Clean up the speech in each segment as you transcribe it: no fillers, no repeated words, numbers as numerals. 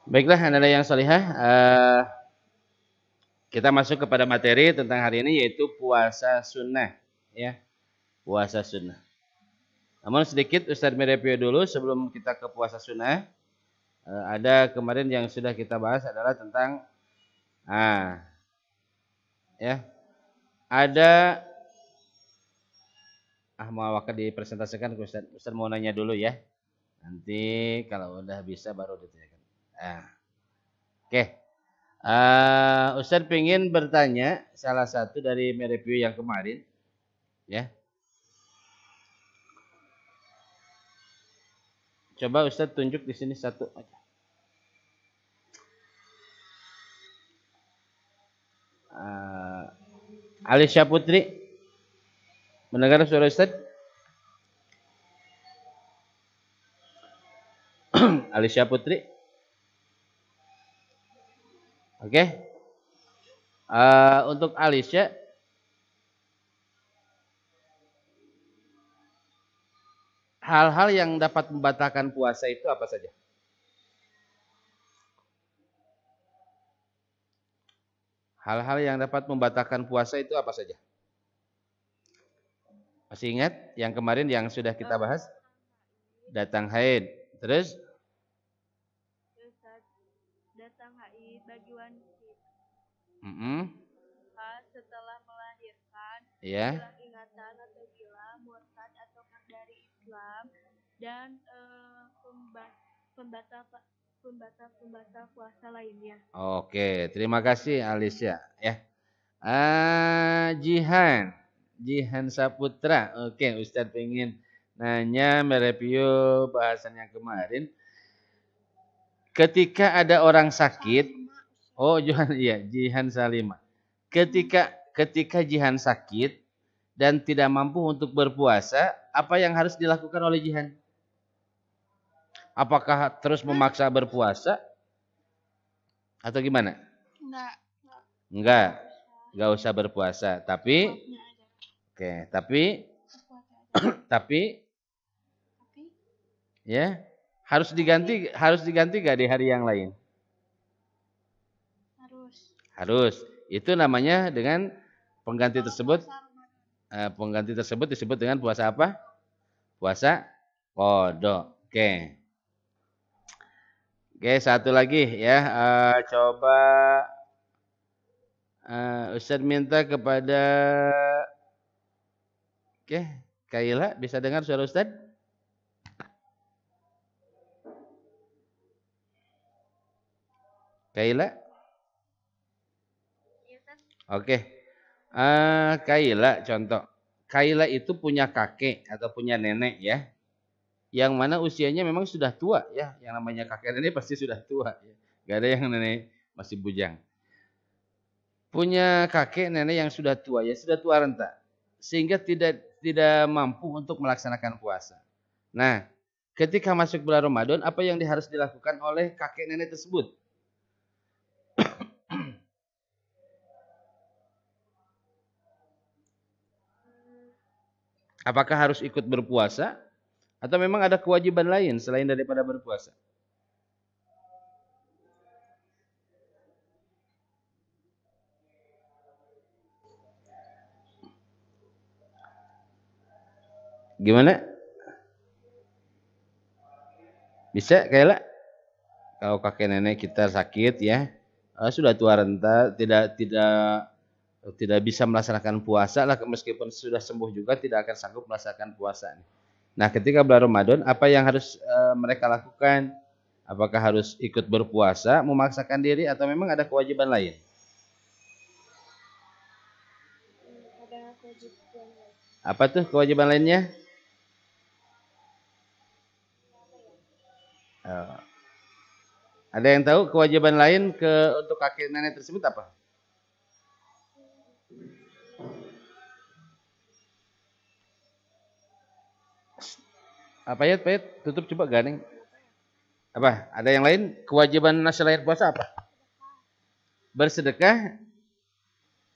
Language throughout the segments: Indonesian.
Baiklah, anak-anak yang salihah, kita masuk kepada materi tentang hari ini yaitu puasa sunnah, ya, puasa sunnah. Namun sedikit Ustaz mereview dulu sebelum kita ke puasa sunnah. Ada kemarin yang sudah kita bahas adalah tentang, ya, ada mau akan dipresentasikan ke Ustaz. Ustaz mau nanya dulu ya. Nanti kalau udah bisa baru ditanyakan. Oke. Ustaz pengen bertanya salah satu dari mereview yang kemarin, ya. Coba Ustaz tunjuk di sini satu aja. Alisya Putri, mendengar suara Ustaz? Alisya Putri, oke. Untuk Alisya, hal-hal yang dapat membatalkan puasa itu apa saja? Hal-hal yang dapat membatalkan puasa itu apa saja? Masih ingat yang kemarin yang sudah kita bahas? Datang haid. Terus? Datang haid bagi wanita. Setelah melahirkan, ya. hilang ingatan atau gila, murtad atau dari Islam, dan pembatal puasa lainnya. Oke, terima kasih Alisya. Ya. Jihan Saputra. Oke, Ustadz pengen nanya mereview bahasan yang kemarin. Ketika ada orang sakit, Jihan Salima. Ketika Jihan sakit dan tidak mampu untuk berpuasa, apa yang harus dilakukan oleh Jihan? Apakah terus memaksa berpuasa atau gimana? Enggak usah berpuasa. Tapi ya, harus diganti gak di hari yang lain? Harus. Itu namanya dengan pengganti tersebut disebut dengan puasa apa? Puasa qada. Oke. Oke, satu lagi ya. Coba Ustaz minta kepada Kaila, bisa dengar suara Ustaz? Kaila? Oke. Kaila contoh. Kaila itu punya kakek atau punya nenek ya. Yang mana usianya memang sudah tua ya. Yang namanya kakek nenek pasti sudah tua ya. Gak ada yang nenek masih bujang. Punya kakek nenek yang sudah tua ya, sudah tua renta. Sehingga tidak mampu untuk melaksanakan puasa. Nah, ketika masuk bulan Ramadan, apa yang harus dilakukan oleh kakek nenek tersebut? Apakah harus ikut berpuasa? Atau memang ada kewajiban lain selain daripada berpuasa? Gimana? Bisa Kaila? Kalau kakek nenek kita sakit ya, sudah tua renta, tidak bisa melaksanakan puasa lah, meskipun sudah sembuh juga tidak akan sanggup melaksanakan puasa. Nah, ketika bulan Ramadan, apa yang harus mereka lakukan? Apakah harus ikut berpuasa, memaksakan diri, atau memang ada kewajiban lain? Apa tuh kewajiban lainnya? Ada yang tahu kewajiban lain untuk kakek nenek tersebut apa? Payet, tutup coba ganing. Apa? Ada yang lain? Kewajiban selain puasa apa? Bersedekah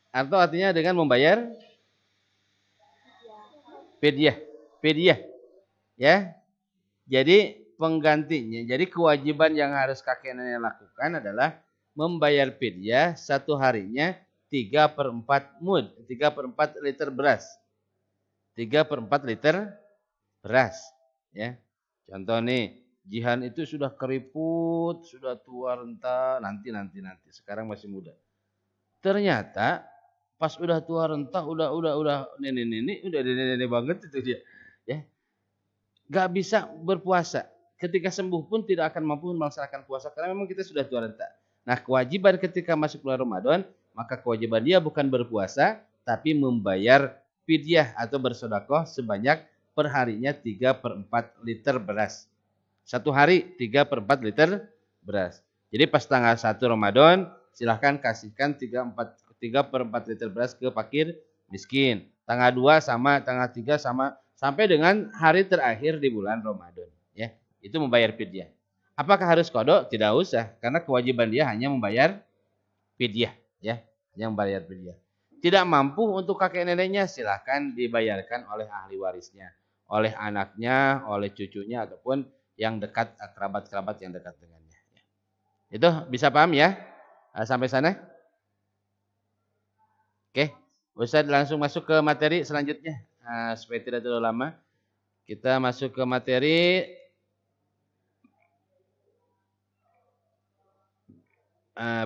atau artinya dengan membayar fidyah. Ya. Jadi penggantinya. Jadi kewajiban yang harus kakek nenek lakukan adalah membayar fidyah satu harinya 3/4 mud, 3/4 liter beras. 3/4 liter beras. Ya. Contoh nih, Jihan itu sudah keriput, sudah tua renta, nanti. Sekarang masih muda. Ternyata pas udah tua renta, udah nenek banget itu dia. Ya. Gak bisa berpuasa. Ketika sembuh pun tidak akan mampu melaksanakan puasa karena memang kita sudah tua renta. Nah, kewajiban ketika masuk bulan Ramadan, maka kewajiban dia bukan berpuasa, tapi membayar fidyah atau bersedekah sebanyak perharinya 3/4 liter beras. Satu hari 3/4 liter beras. Jadi pas tanggal 1 Ramadan, silahkan kasihkan 3/4 liter beras ke fakir miskin. Tanggal 2 sama, tanggal 3 sama, sampai dengan hari terakhir di bulan Ramadan. Ya, itu membayar fidyah. Apakah harus qada? Tidak usah, karena kewajiban dia hanya membayar fidyah. Ya, hanya membayar fidyah. Tidak mampu untuk kakek neneknya, silahkan dibayarkan oleh ahli warisnya, oleh anaknya, oleh cucunya, ataupun yang dekat, kerabat-kerabat yang dekat dengannya. Itu bisa paham ya? Sampai sana? Oke, Ustaz langsung masuk ke materi selanjutnya. Supaya tidak terlalu lama, kita masuk ke materi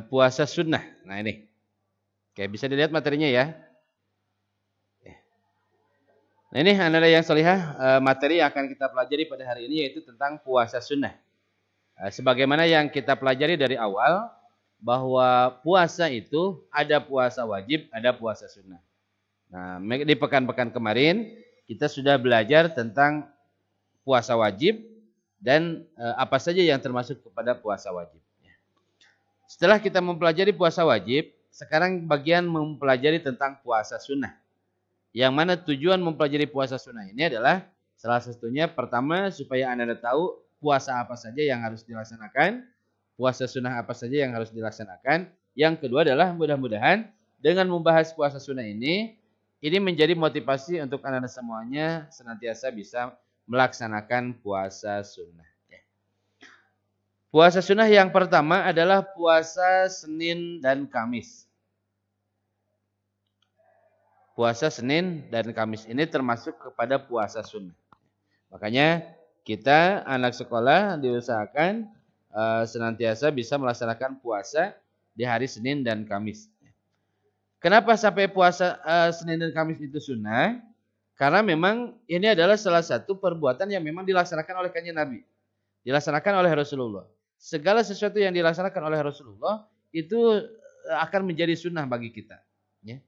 puasa sunnah. Nah ini, oke, bisa dilihat materinya ya. Nah ini adalah yang salihah, materi yang akan kita pelajari pada hari ini yaitu tentang puasa sunnah. Sebagaimana yang kita pelajari dari awal, bahwa puasa itu ada puasa wajib, ada puasa sunnah. Nah, di pekan-pekan kemarin kita sudah belajar tentang puasa wajib dan apa saja yang termasuk kepada puasa wajib. Setelah kita mempelajari puasa wajib, sekarang bagian mempelajari tentang puasa sunnah. Yang mana tujuan mempelajari puasa sunnah ini adalah salah satunya pertama supaya Anda tahu puasa apa saja yang harus dilaksanakan, puasa sunnah apa saja yang harus dilaksanakan. Yang kedua adalah mudah-mudahan dengan membahas puasa sunnah ini menjadi motivasi untuk Anda semuanya senantiasa bisa melaksanakan puasa sunnah. Puasa sunnah yang pertama adalah puasa Senin dan Kamis. Puasa Senin dan Kamis ini termasuk kepada puasa sunnah. Makanya kita anak sekolah diusahakan senantiasa bisa melaksanakan puasa di hari Senin dan Kamis. Kenapa sampai puasa Senin dan Kamis itu sunnah? Karena memang ini adalah salah satu perbuatan yang memang dilaksanakan oleh kanjeng Nabi. Dilaksanakan oleh Rasulullah. Segala sesuatu yang dilaksanakan oleh Rasulullah itu akan menjadi sunnah bagi kita. Ya.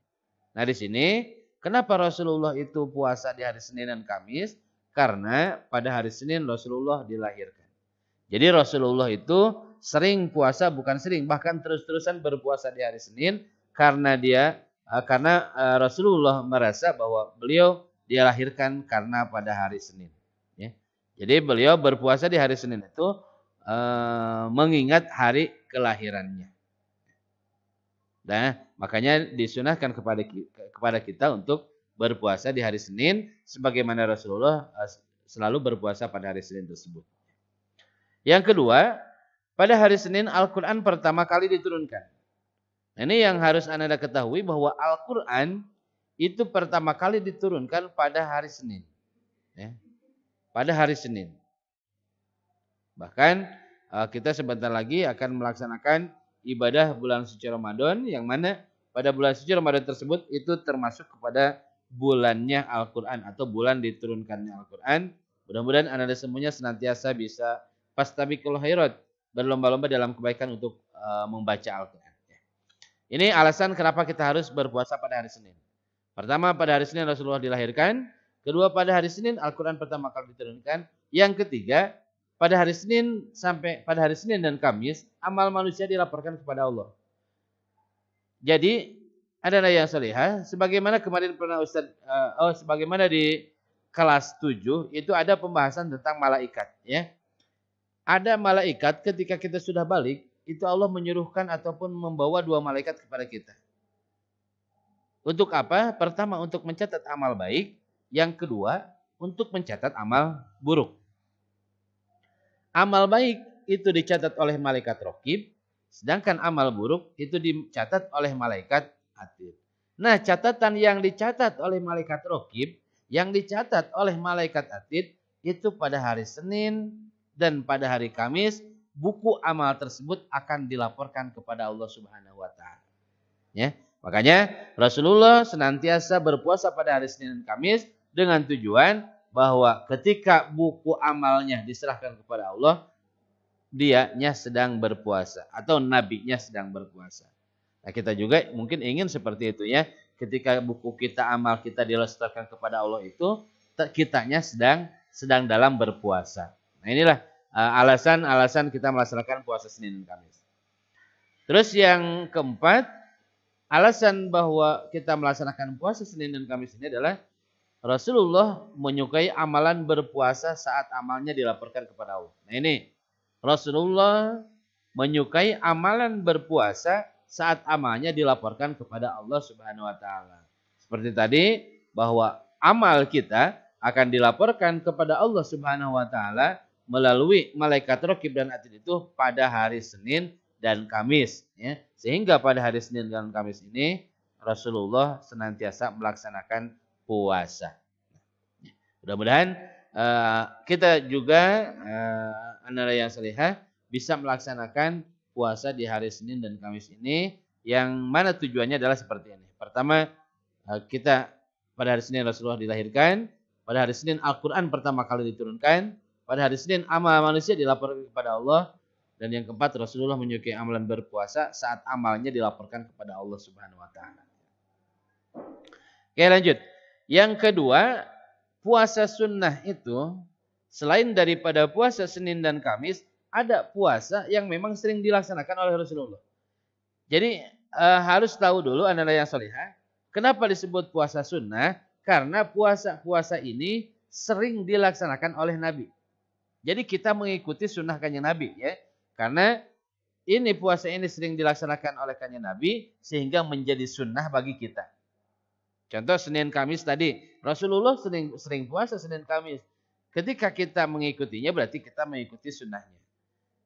Nah di sini, kenapa Rasulullah itu puasa di hari Senin dan Kamis? Karena pada hari Senin Rasulullah dilahirkan. Jadi Rasulullah itu sering puasa, bukan sering, bahkan terus-terusan berpuasa di hari Senin karena Rasulullah merasa bahwa beliau dilahirkan karena pada hari Senin. Ya. Jadi beliau berpuasa di hari Senin itu mengingat hari kelahirannya. Nah, makanya disunahkan kepada kita untuk berpuasa di hari Senin sebagaimana Rasulullah selalu berpuasa pada hari Senin tersebut. Yang kedua, pada hari Senin Al-Quran pertama kali diturunkan. Ini yang harus Anda ketahui bahwa Al-Quran itu pertama kali diturunkan pada hari Senin. Ya, pada hari Senin. Bahkan kita sebentar lagi akan melaksanakan ibadah bulan suci Ramadan yang mana pada bulan suci Ramadan tersebut itu termasuk kepada bulannya Al-Quran atau bulan diturunkannya Al-Quran. Mudah-mudahan Anda semuanya senantiasa bisa fastabiqul khairat, berlomba-lomba dalam kebaikan untuk membaca Al-Quran. Ini alasan kenapa kita harus berpuasa pada hari Senin. Pertama, pada hari Senin Rasulullah dilahirkan. Kedua, pada hari Senin Al-Quran pertama kali diturunkan. Yang ketiga, pada hari Senin dan Kamis, amal manusia dilaporkan kepada Allah. Jadi, adalah yang salihah, sebagaimana kemarin pernah sebagaimana di kelas 7, itu ada pembahasan tentang malaikat. Ya. Ada malaikat ketika kita sudah balik, itu Allah menyuruhkan ataupun membawa 2 malaikat kepada kita. Untuk apa? Pertama, untuk mencatat amal baik. Yang kedua, untuk mencatat amal buruk. Amal baik itu dicatat oleh malaikat raqib, sedangkan amal buruk itu dicatat oleh malaikat atid. Nah, catatan yang dicatat oleh malaikat raqib, yang dicatat oleh malaikat atid itu pada hari Senin dan pada hari Kamis, buku amal tersebut akan dilaporkan kepada Allah Subhanahu wa taala. Ya. Makanya Rasulullah senantiasa berpuasa pada hari Senin dan Kamis dengan tujuan bahwa ketika buku amalnya diserahkan kepada Allah, dianya sedang berpuasa atau nabinya sedang berpuasa. Nah, kita juga mungkin ingin seperti itu ya. Ketika buku kita, amal kita dilestarkan kepada Allah itu, kitanya sedang dalam berpuasa. Nah, inilah alasan-alasan kita melaksanakan puasa Senin dan Kamis. Terus yang keempat, alasan bahwa kita melaksanakan puasa Senin dan Kamis ini adalah Rasulullah menyukai amalan berpuasa saat amalnya dilaporkan kepada Allah. Nah, ini Rasulullah menyukai amalan berpuasa saat amalnya dilaporkan kepada Allah Subhanahu wa taala. Seperti tadi bahwa amal kita akan dilaporkan kepada Allah Subhanahu wa taala melalui malaikat raqib dan atid itu pada hari Senin dan Kamis ya. Sehingga pada hari Senin dan Kamis ini Rasulullah senantiasa melaksanakan puasa. Mudah-mudahan kita juga anak yang salihah bisa melaksanakan puasa di hari Senin dan Kamis ini, yang mana tujuannya adalah seperti ini. Pertama, kita pada hari Senin Rasulullah dilahirkan, pada hari Senin Al-Quran pertama kali diturunkan, pada hari Senin amal manusia dilaporkan kepada Allah, dan yang keempat Rasulullah menyukai amalan berpuasa saat amalnya dilaporkan kepada Allah Subhanahu wa taala. Oke, lanjut. Yang kedua, puasa sunnah itu selain daripada puasa Senin dan Kamis, ada puasa yang memang sering dilaksanakan oleh Rasulullah. Jadi harus tahu dulu anak yang salihah, kenapa disebut puasa sunnah? Karena puasa-puasa ini sering dilaksanakan oleh Nabi. Jadi kita mengikuti sunnah kanjeng Nabi ya. Karena ini puasa ini sering dilaksanakan oleh kanjeng Nabi sehingga menjadi sunnah bagi kita. Contoh Senin Kamis tadi, Rasulullah sering puasa Senin Kamis. Ketika kita mengikutinya berarti kita mengikuti sunnahnya.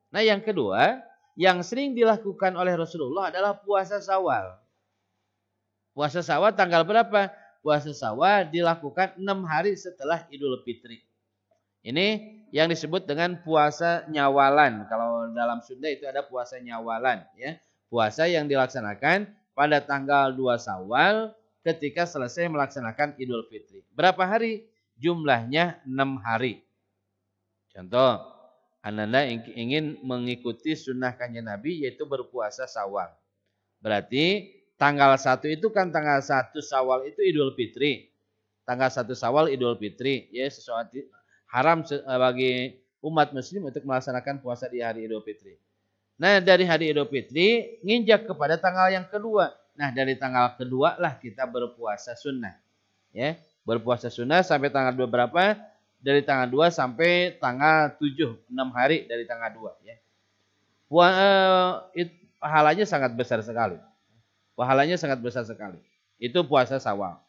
Nah, yang kedua, yang sering dilakukan oleh Rasulullah adalah puasa Syawal. Puasa Syawal tanggal berapa? Puasa Syawal dilakukan 6 hari setelah Idul Fitri. Ini yang disebut dengan puasa nyawalan. Kalau dalam Sunda itu ada puasa nyawalan. Ya. Puasa yang dilaksanakan pada tanggal 2 Syawal ketika selesai melaksanakan Idul Fitri. Berapa hari? Jumlahnya 6 hari. Contoh. Anda ingin mengikuti sunnah kanjeng Nabi yaitu berpuasa Syawal. Berarti tanggal 1 itu kan tanggal 1 Syawal itu Idul Fitri. Tanggal 1 Syawal Idul Fitri. Ya, sesuatu haram bagi umat muslim untuk melaksanakan puasa di hari Idul Fitri. Nah, dari hari Idul Fitri nginjak kepada tanggal yang kedua. Nah, dari tanggal kedua lah kita berpuasa sunnah. Ya, berpuasa sunnah sampai tanggal 2 berapa? Dari tanggal 2 sampai tanggal 7, 6 hari dari tanggal 2 ya. Pahalanya sangat besar sekali. Pahalanya sangat besar sekali. Itu puasa Syawal.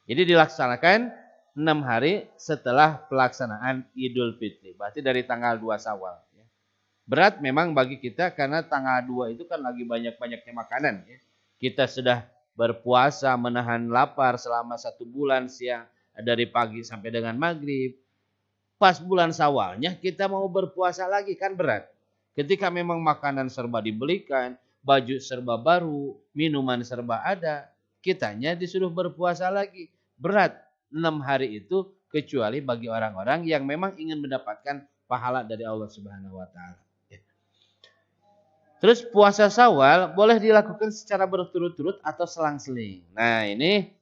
Jadi dilaksanakan 6 hari setelah pelaksanaan Idul Fitri. Berarti dari tanggal 2 Syawal ya. Berat memang bagi kita karena tanggal 2 itu kan lagi banyak-banyaknya makanan ya. Kita sudah berpuasa menahan lapar selama 1 bulan siang dari pagi sampai dengan maghrib. Pas bulan Syawalnya kita mau berpuasa lagi kan berat. Ketika memang makanan serba dibelikan, baju serba baru, minuman serba ada, kitanya disuruh berpuasa lagi. Berat 6 hari itu kecuali bagi orang-orang yang memang ingin mendapatkan pahala dari Allah Subhanahu wa taala. Terus puasa Syawal boleh dilakukan secara berturut-turut atau selang-seling. Nah, ini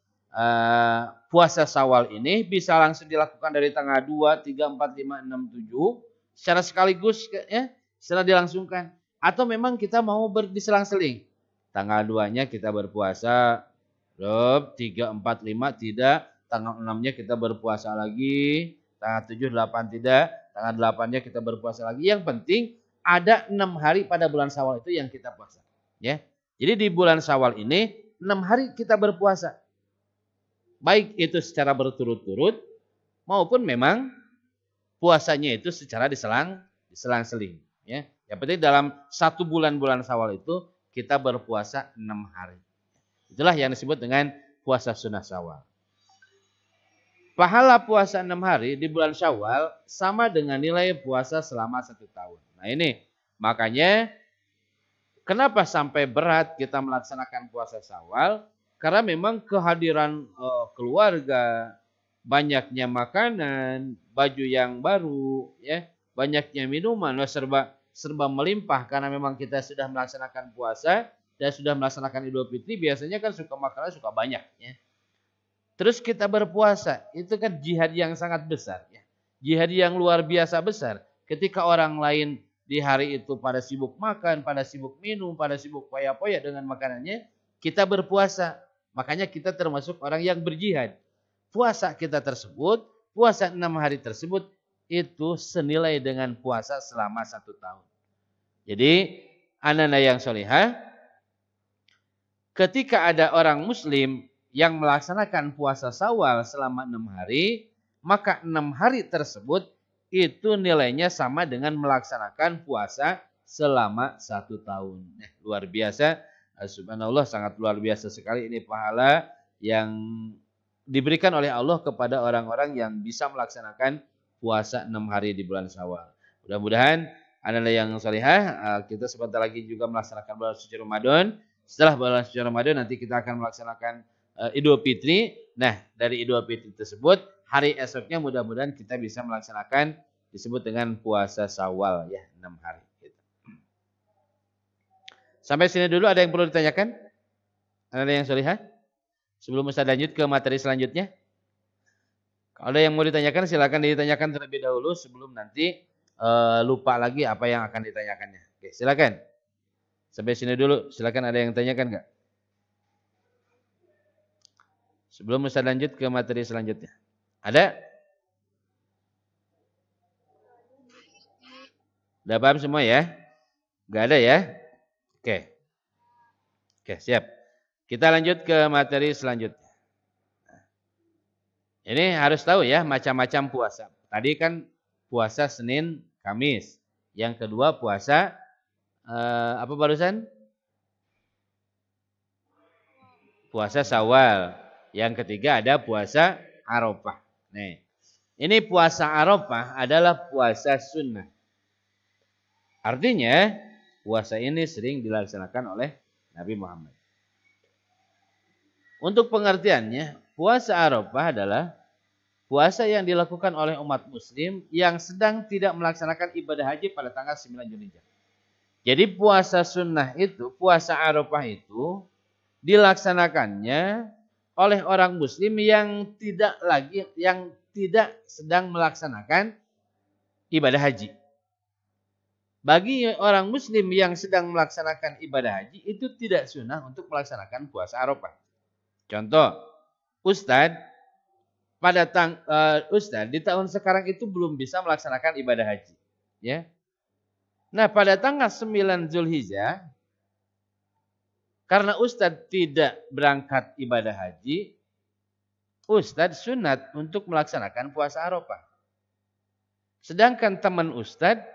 puasa Syawal ini bisa langsung dilakukan dari tanggal 2, 3, 4, 5, 6, 7 secara sekaligus ya, secara dilangsungkan. Atau memang kita mau diselang-seling. Tanggal 2-nya kita berpuasa, 3, 4, 5 tidak, tanggal 6-nya kita berpuasa lagi, tanggal 7, 8 tidak, tanggal 8-nya kita berpuasa lagi. Yang penting ada 6 hari pada bulan Syawal itu yang kita puasa, ya. Jadi di bulan Syawal ini 6 hari kita berpuasa. Baik itu secara berturut-turut maupun memang puasanya itu secara diselang-seling. Ya. Yang penting dalam 1 bulan Syawal itu kita berpuasa 6 hari. Itulah yang disebut dengan puasa sunnah Syawal. Pahala puasa 6 hari di bulan Syawal sama dengan nilai puasa selama 1 tahun. Nah ini makanya kenapa sampai berat kita melaksanakan puasa Syawal? Karena memang kehadiran keluarga, banyaknya makanan, baju yang baru, ya, banyaknya minuman, serba melimpah karena memang kita sudah melaksanakan puasa dan sudah melaksanakan Idul Fitri, biasanya kan suka makanan suka banyak, ya. Terus kita berpuasa, itu kan jihad yang sangat besar, ya. Jihad yang luar biasa besar. Ketika orang lain di hari itu pada sibuk makan, pada sibuk minum, pada sibuk poya-poya dengan makanannya, kita berpuasa. Makanya kita termasuk orang yang berjihad. Puasa kita tersebut, puasa 6 hari tersebut, itu senilai dengan puasa selama 1 tahun. Jadi, anak-anak yang solihah, ketika ada orang muslim yang melaksanakan puasa Syawal selama 6 hari, maka 6 hari tersebut itu nilainya sama dengan melaksanakan puasa selama 1 tahun. Luar biasa, subhanallah, sangat luar biasa sekali ini pahala yang diberikan oleh Allah kepada orang-orang yang bisa melaksanakan puasa 6 hari di bulan Syawal. Mudah-mudahan anak-anak yang salihah, kita sebentar lagi juga melaksanakan bulan suci Ramadan. Setelah bulan suci Ramadan nanti kita akan melaksanakan Idul Fitri. Nah, dari Idul Fitri tersebut, hari esoknya mudah-mudahan kita bisa melaksanakan disebut dengan puasa Syawal, ya, 6 hari. Sampai sini dulu, ada yang perlu ditanyakan? Anak-anak yang salihah? Sebelum saya lanjut ke materi selanjutnya. Kalau ada yang mau ditanyakan, silakan ditanyakan terlebih dahulu sebelum nanti lupa lagi apa yang akan ditanyakannya. Oke, silakan. Sampai sini dulu, silakan, ada yang tanyakan enggak? Sebelum saya lanjut ke materi selanjutnya. Ada? Udah paham semua ya? Enggak ada ya? Oke. Oke, siap. Kita lanjut ke materi selanjutnya. Ini harus tahu ya macam-macam puasa. Tadi kan puasa Senin, Kamis. Yang kedua puasa apa barusan? Puasa Syawal. Yang ketiga ada puasa Arafah. Nih. Ini puasa Arafah adalah puasa sunnah. Artinya puasa ini sering dilaksanakan oleh Nabi Muhammad. Untuk pengertiannya, puasa Arafah adalah puasa yang dilakukan oleh umat muslim yang sedang tidak melaksanakan ibadah haji pada tanggal 9 Zulhijjah. Jadi puasa sunnah itu, puasa Arafah itu dilaksanakannya oleh orang muslim yang tidak sedang melaksanakan ibadah haji. Bagi orang muslim yang sedang melaksanakan ibadah haji itu tidak sunnah untuk melaksanakan puasa Arafah. Contoh, Ustadz di tahun sekarang itu belum bisa melaksanakan ibadah haji, ya. Nah, pada tanggal 9 Zulhijjah, karena Ustadz tidak berangkat ibadah haji, Ustadz sunat untuk melaksanakan puasa Arafah. Sedangkan teman Ustadz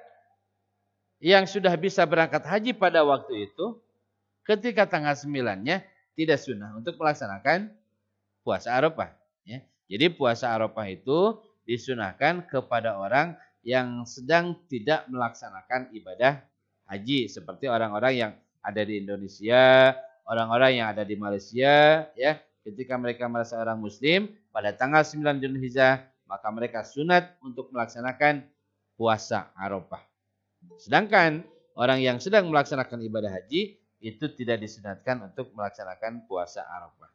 yang sudah bisa berangkat haji pada waktu itu, ketika tanggal 9-nya tidak sunnah untuk melaksanakan puasa Arafah. Ya. Jadi puasa Arafah itu disunahkan kepada orang yang sedang tidak melaksanakan ibadah haji. Seperti orang-orang yang ada di Indonesia, orang-orang yang ada di Malaysia. Ya. Ketika mereka merasa orang muslim, pada tanggal 9 Zulhijjah, maka mereka sunat untuk melaksanakan puasa Arafah. Sedangkan orang yang sedang melaksanakan ibadah haji, itu tidak disunatkan untuk melaksanakan puasa Arafah.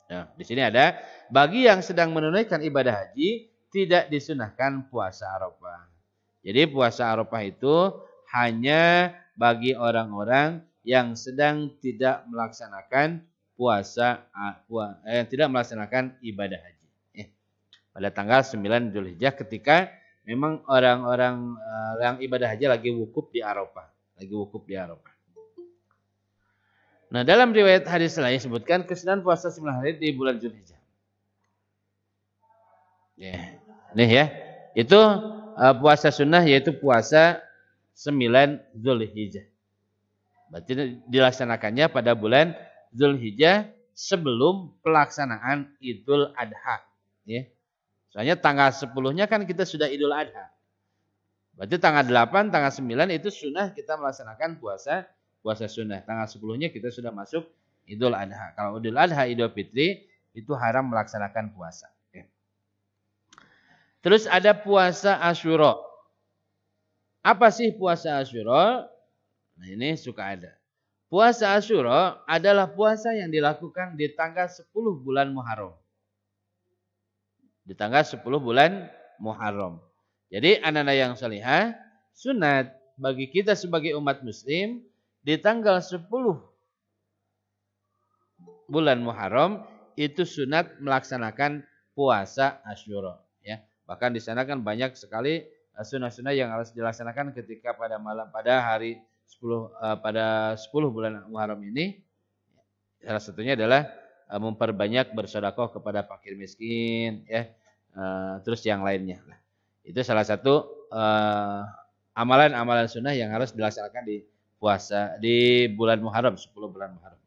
Nah, di sini ada bagi yang sedang menunaikan ibadah haji tidak disunahkan puasa Arafah. Jadi puasa Arafah itu hanya bagi orang-orang yang sedang tidak melaksanakan tidak melaksanakan ibadah haji. Pada tanggal 9 Zulhijjah ketika memang orang-orang yang ibadah haji lagi wukuf di Arafah, Nah, dalam riwayat hadis lain disebutkan kesunahan puasa 9 hari di bulan Zulhijjah. Ya. Nih ya. Itu puasa sunnah yaitu puasa 9 Zulhijjah. Berarti dilaksanakannya pada bulan Zulhijjah sebelum pelaksanaan Idul Adha. Ya. Soalnya tanggal 10-nya kan kita sudah Idul Adha. Berarti tanggal 8, tanggal 9 itu sunnah kita melaksanakan puasa sunnah. Tanggal 10-nya kita sudah masuk Idul Adha. Kalau Idul Adha, Idul Fitri itu haram melaksanakan puasa. Ya. Terus ada puasa Asyura. Apa sih puasa Asyura? Nah, ini suka ada. Puasa Asyura adalah puasa yang dilakukan di tanggal 10 bulan Muharram. Di tanggal 10 bulan Muharram. Jadi anak-anak yang salihah, sunat bagi kita sebagai umat muslim di tanggal 10 bulan Muharram itu sunat melaksanakan puasa Asyura. Ya. Bahkan di sana kan banyak sekali sunnah-sunnah yang harus dilaksanakan ketika pada malam pada hari 10 bulan Muharram ini. Salah satunya adalah memperbanyak bersedekah kepada fakir miskin, ya. Terus yang lainnya. Itu salah satu amalan-amalan sunnah yang harus dilaksanakan di puasa di bulan Muharram, 10 bulan Muharram.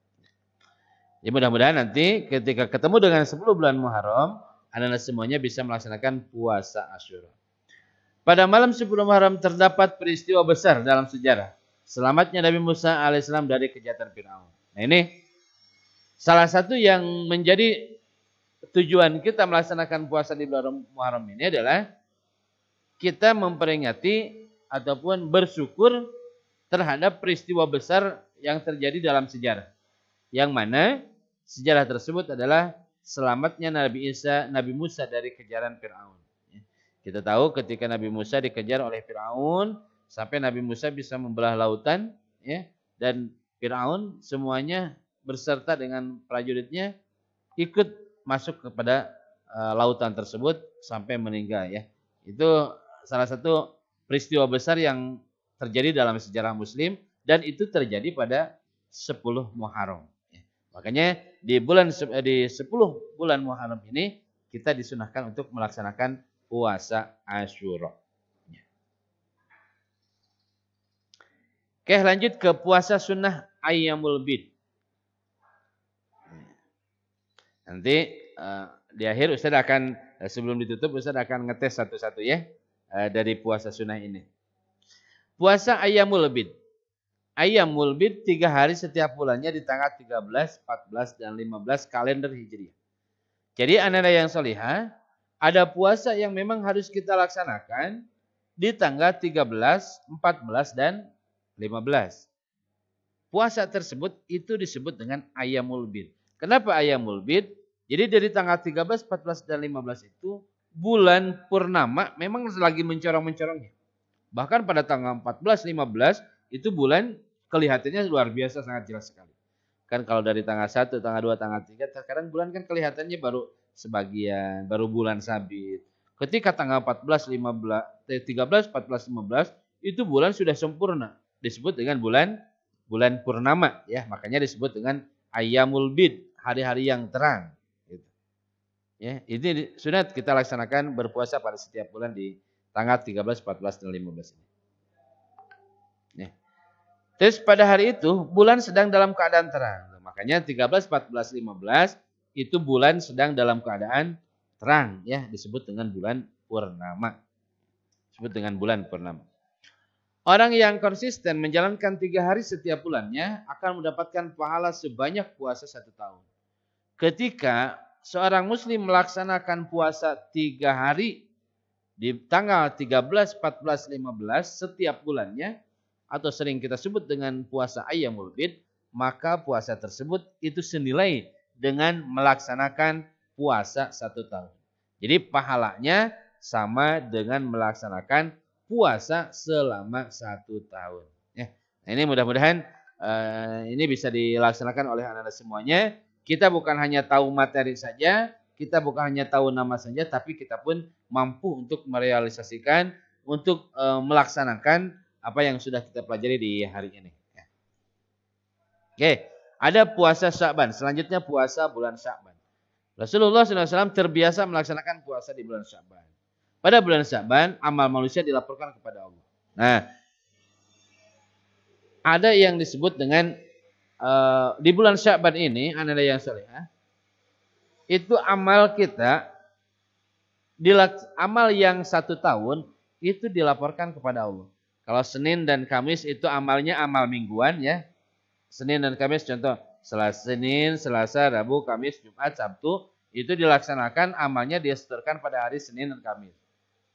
Ya mudah-mudahan nanti ketika ketemu dengan 10 bulan Muharram, anak-anak semuanya bisa melaksanakan puasa Asyura. Pada malam 10 Muharram terdapat peristiwa besar dalam sejarah. Selamatnya Nabi Musa alaihissalam dari kejahatan Fir'aun. Nah ini salah satu yang menjadi tujuan kita melaksanakan puasa di bulan Muharram ini adalah kita memperingati ataupun bersyukur terhadap peristiwa besar yang terjadi dalam sejarah. Yang mana sejarah tersebut adalah selamatnya Nabi Musa dari kejaran Fir'aun. Kita tahu ketika Nabi Musa dikejar oleh Fir'aun sampai Nabi Musa bisa membelah lautan, ya, dan Fir'aun semuanya berserta dengan prajuritnya ikut masuk kepada lautan tersebut sampai meninggal, ya. Itu salah satu peristiwa besar yang terjadi dalam sejarah Muslim dan itu terjadi pada 10 Muharram. Makanya di 10 bulan Muharram ini kita disunahkan untuk melaksanakan puasa Asyura. Oke, lanjut ke puasa sunnah Ayyamul Bid. Nanti di akhir Ustaz akan sebelum ditutup Ustaz akan ngetes satu-satu ya dari puasa sunnah ini. Puasa Ayyamul Bid. Ayyamul Bid 3 hari setiap bulannya di tanggal 13, 14 dan 15 kalender Hijriah. Jadi anak-anak yang salihah, ada puasa yang memang harus kita laksanakan di tanggal 13, 14 dan 15. Puasa tersebut itu disebut dengan Ayyamul Bid. Kenapa Ayyamul Bid? Jadi dari tanggal 13, 14 dan 15 itu bulan purnama memang lagi mencorong-mencorongnya. Bahkan pada tanggal 14, 15 itu bulan kelihatannya luar biasa sangat jelas sekali. Kan kalau dari tanggal 1, tanggal 2, tanggal 3 terkadang bulan kan kelihatannya baru sebagian, baru bulan sabit. Ketika tanggal 14, 15, 13, 14, 15 itu bulan sudah sempurna. Disebut dengan bulan purnama, ya. Makanya disebut dengan Ayyamul Bid, hari-hari yang terang. Gitu. Ya, ini sunat kita laksanakan berpuasa pada setiap bulan di tanggal 13, 14 dan 15 ini. Ya. Terus pada hari itu bulan sedang dalam keadaan terang. Makanya 13, 14, 15 itu bulan sedang dalam keadaan terang, ya, disebut dengan bulan purnama. Disebut dengan bulan purnama. Orang yang konsisten menjalankan 3 hari setiap bulannya akan mendapatkan pahala sebanyak puasa 1 tahun. Ketika seorang muslim melaksanakan puasa 3 hari di tanggal 13, 14, 15 setiap bulannya, atau sering kita sebut dengan puasa Ayyamul Bid, maka puasa tersebut itu senilai dengan melaksanakan puasa 1 tahun. Jadi pahalanya sama dengan melaksanakan puasa selama 1 tahun. Ya. Nah, ini mudah-mudahan ini bisa dilaksanakan oleh anak-anak semuanya. Kita bukan hanya tahu materi saja, kita bukan hanya tahu nama saja, tapi kita pun mampu untuk merealisasikan, untuk melaksanakan apa yang sudah kita pelajari di hari ini. Ya. Oke, ada puasa Sya'ban. Selanjutnya puasa bulan Sya'ban. Rasulullah SAW terbiasa melaksanakan puasa di bulan Sya'ban. Pada bulan Sya'ban, amal manusia dilaporkan kepada Allah. Nah, ada yang disebut dengan di bulan Sya'ban ini, anak yang salehah, itu amal kita, amal yang 1 tahun itu dilaporkan kepada Allah. Kalau Senin dan Kamis itu amalnya amal mingguan ya. Senin dan Kamis contoh, Senin, Selasa, Rabu, Kamis, Jumat, Sabtu itu dilaksanakan amalnya disetorkan pada hari Senin dan Kamis.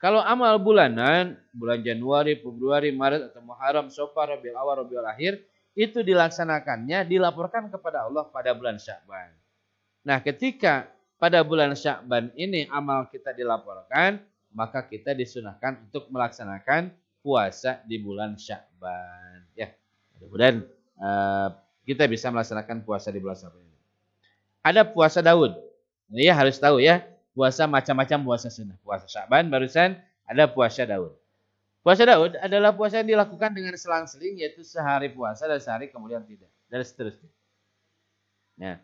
Kalau amal bulanan, bulan Januari, Februari, Maret atau Muharram, Syawal, Rabiul Awal, Rabiul Akhir itu dilaksanakannya dilaporkan kepada Allah pada bulan Sya'ban. Nah, ketika pada bulan Sya'ban ini amal kita dilaporkan, maka kita disunahkan untuk melaksanakan puasa di bulan Sya'ban. Ya, mudah-mudahan kita bisa melaksanakan puasa di bulan Sya'ban ini. Ada puasa Daud. Ini ya harus tahu ya, puasa macam-macam puasa sunnah. Puasa Sya'ban barusan ada puasa Daud. Puasa Daud adalah puasa yang dilakukan dengan selang-seling, yaitu sehari puasa dan sehari kemudian tidak, dan seterusnya. Nah,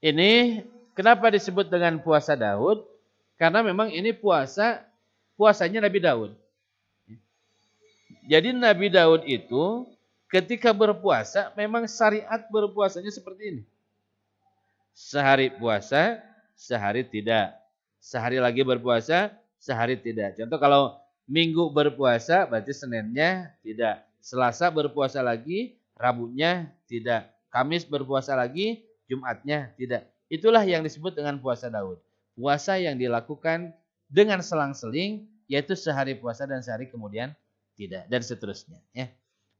ini kenapa disebut dengan puasa Daud? Karena memang ini puasanya Nabi Daud. Jadi Nabi Daud itu ketika berpuasa memang syariat berpuasanya seperti ini. Sehari puasa, sehari tidak. Sehari lagi berpuasa, sehari tidak. Contoh kalau Minggu berpuasa berarti Seninnya tidak. Selasa berpuasa lagi, Rabunya tidak. Kamis berpuasa lagi, Jumatnya tidak. Itulah yang disebut dengan puasa Daud. Puasa yang dilakukan dengan selang-seling, yaitu sehari puasa dan sehari kemudian tidak, dan seterusnya. Ya.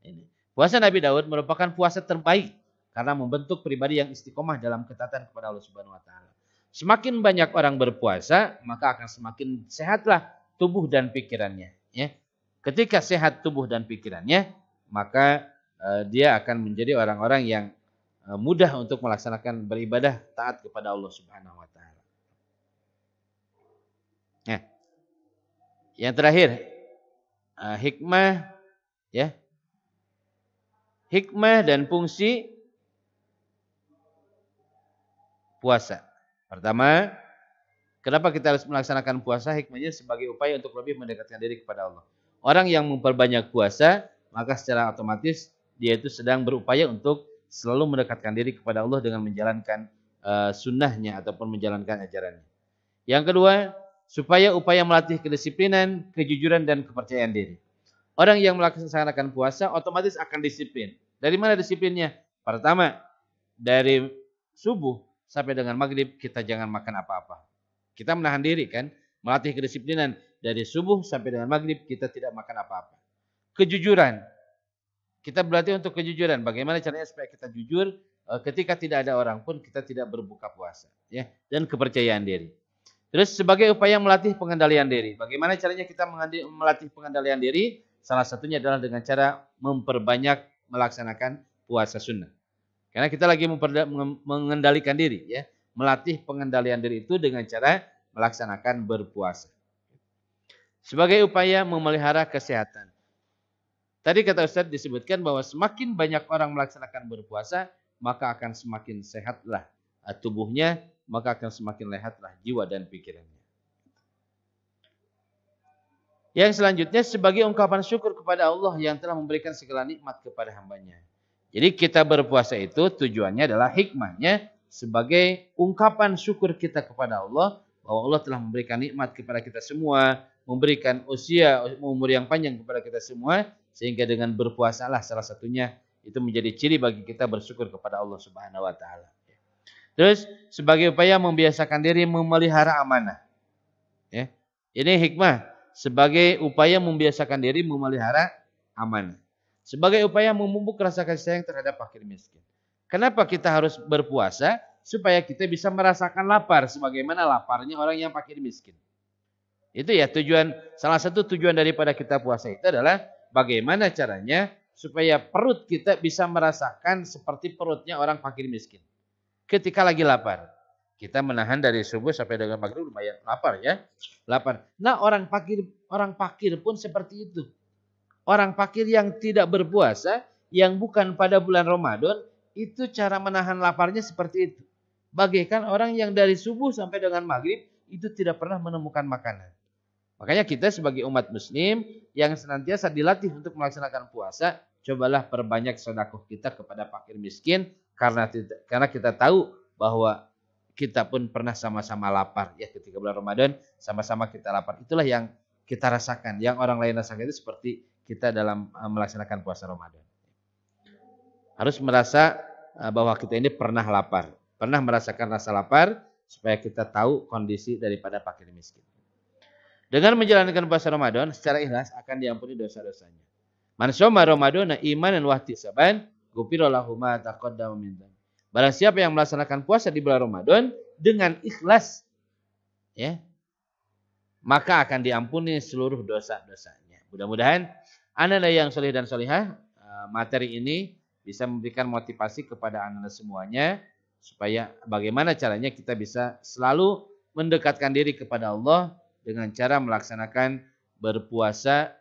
Ini. Puasa Nabi Daud merupakan puasa terbaik karena membentuk pribadi yang istiqomah dalam ketaatan kepada Allah Subhanahu Wa Taala. Semakin banyak orang berpuasa, maka akan semakin sehatlah tubuh dan pikirannya. Ya. Ketika sehat tubuh dan pikirannya, maka dia akan menjadi orang-orang yang mudah untuk melaksanakan beribadah taat kepada Allah Subhanahu Wa Taala. Nah, yang terakhir hikmah, ya, hikmah dan fungsi puasa. Pertama, kenapa kita harus melaksanakan puasa? Hikmahnya sebagai upaya untuk lebih mendekatkan diri kepada Allah. Orang yang memperbanyak puasa, maka secara otomatis dia itu sedang berupaya untuk selalu mendekatkan diri kepada Allah dengan menjalankan sunnahnya ataupun menjalankan ajarannya. Yang kedua, supaya upaya melatih kedisiplinan, kejujuran, dan kepercayaan diri. Orang yang melaksanakan puasa otomatis akan disiplin. Dari mana disiplinnya? Pertama, dari subuh sampai dengan maghrib kita jangan makan apa-apa. Kita menahan diri kan, melatih kedisiplinan. Dari subuh sampai dengan maghrib kita tidak makan apa-apa. Kejujuran. Kita berlatih untuk kejujuran. Bagaimana caranya supaya kita jujur ketika tidak ada orang pun kita tidak berbuka puasa. Ya. Dan kepercayaan diri. Terus sebagai upaya melatih pengendalian diri. Bagaimana caranya kita melatih pengendalian diri? Salah satunya adalah dengan cara memperbanyak melaksanakan puasa sunnah. Karena kita lagi mengendalikan diri, ya, melatih pengendalian diri itu dengan cara melaksanakan berpuasa. Sebagai upaya memelihara kesehatan. Tadi kata Ustadz disebutkan bahwa semakin banyak orang melaksanakan berpuasa, maka akan semakin sehatlah tubuhnya, maka akan semakin sehatlah jiwa dan pikirannya. Yang selanjutnya sebagai ungkapan syukur kepada Allah yang telah memberikan segala nikmat kepada hambanya. Jadi kita berpuasa itu tujuannya adalah hikmahnya sebagai ungkapan syukur kita kepada Allah bahwa Allah telah memberikan nikmat kepada kita semua, memberikan umur yang panjang kepada kita semua, sehingga dengan berpuasalah salah satunya itu menjadi ciri bagi kita bersyukur kepada Allah Subhanahu Wa Taala. Terus sebagai upaya membiasakan diri memelihara amanah. Ya. Ini hikmah sebagai upaya membiasakan diri memelihara amanah. Sebagai upaya memupuk rasa kasih sayang terhadap fakir miskin. Kenapa kita harus berpuasa? Supaya kita bisa merasakan lapar sebagaimana laparnya orang yang fakir miskin. Itu ya tujuan, salah satu tujuan daripada kita puasa itu adalah bagaimana caranya supaya perut kita bisa merasakan seperti perutnya orang fakir miskin. Ketika lagi lapar, kita menahan dari subuh sampai dengan maghrib lumayan lapar ya, lapar. Nah orang fakir pun seperti itu. Orang fakir yang tidak berpuasa, yang bukan pada bulan Ramadan, itu cara menahan laparnya seperti itu. Bagaikan orang yang dari subuh sampai dengan maghrib itu tidak pernah menemukan makanan. Makanya kita sebagai umat muslim yang senantiasa dilatih untuk melaksanakan puasa, cobalah perbanyak sedekah kita kepada fakir miskin karena kita tahu bahwa kita pun pernah sama-sama lapar ya ketika bulan Ramadan, sama-sama kita lapar. Itulah yang kita rasakan, yang orang lain rasakan itu seperti kita dalam melaksanakan puasa Ramadan. Harus merasa bahwa kita ini pernah lapar, pernah merasakan rasa lapar supaya kita tahu kondisi daripada fakir miskin. Dengan menjalankan puasa Ramadan secara ikhlas akan diampuni dosa-dosanya. Man shoma Ramadana imanan wa ihtisaban, ghufira lahu ma taqaddama min dzambi. Barang siapa yang melaksanakan puasa di bulan Ramadan dengan ikhlas, ya, maka akan diampuni seluruh dosa-dosanya. Mudah-mudahan anak-anak yang soleh dan solihah, materi ini bisa memberikan motivasi kepada anak-anak semuanya, supaya bagaimana caranya kita bisa selalu mendekatkan diri kepada Allah dengan cara melaksanakan berpuasa,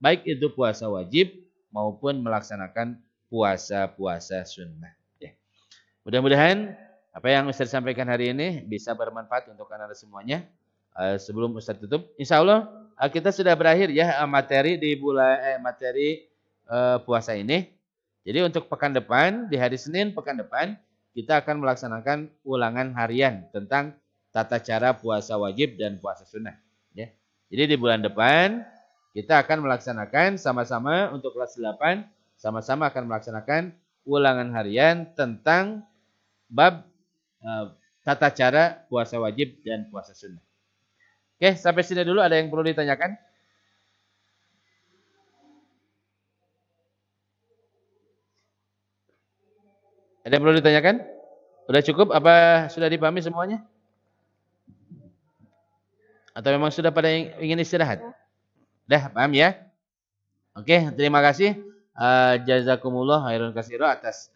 baik itu puasa wajib maupun melaksanakan puasa-puasa sunnah. Ya. Mudah-mudahan apa yang Ustaz sampaikan hari ini bisa bermanfaat untuk anak-anak semuanya. Sebelum Ustaz tutup, insya Allah kita sudah berakhir ya materi di puasa ini. Jadi untuk pekan depan, di hari Senin pekan depan, kita akan melaksanakan ulangan harian tentang tata cara puasa wajib dan puasa sunnah. Ya. Jadi di bulan depan kita akan melaksanakan sama-sama untuk kelas 8, sama-sama akan melaksanakan ulangan harian tentang bab tata cara puasa wajib dan puasa sunnah. Oke, sampai sini dulu. Ada yang perlu ditanyakan? Ada yang perlu ditanyakan? Sudah cukup? Apa sudah dipahami semuanya? Atau memang sudah pada ingin istirahat? Dah, paham ya? Oke, terima kasih. Jazakumullah khairan katsira atas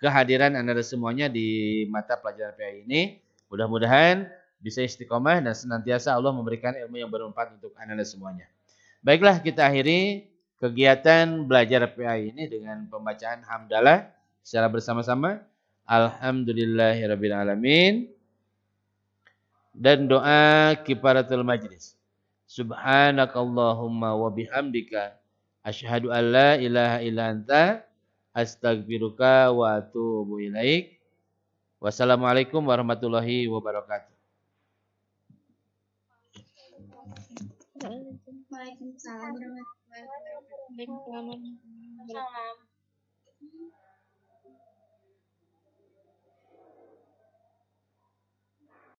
kehadiran Anda semuanya di mata pelajaran PAI ini. Mudah-mudahan bisa istiqomah dan senantiasa Allah memberikan ilmu yang bermanfaat untuk Anda semuanya. Baiklah, kita akhiri kegiatan belajar PAI ini dengan pembacaan hamdalah secara bersama-sama. Alhamdulillahirabbil alamin. Dan doa kifaratul majlis. Subhanakallahumma wa bihamdika asyhadu an la ilaha illa anta astaghfiruka wa atubu ilaik. Wassalamualaikum warahmatullahi wabarakatuh. Waalaikumsalam warahmatullahi wabarakatuh.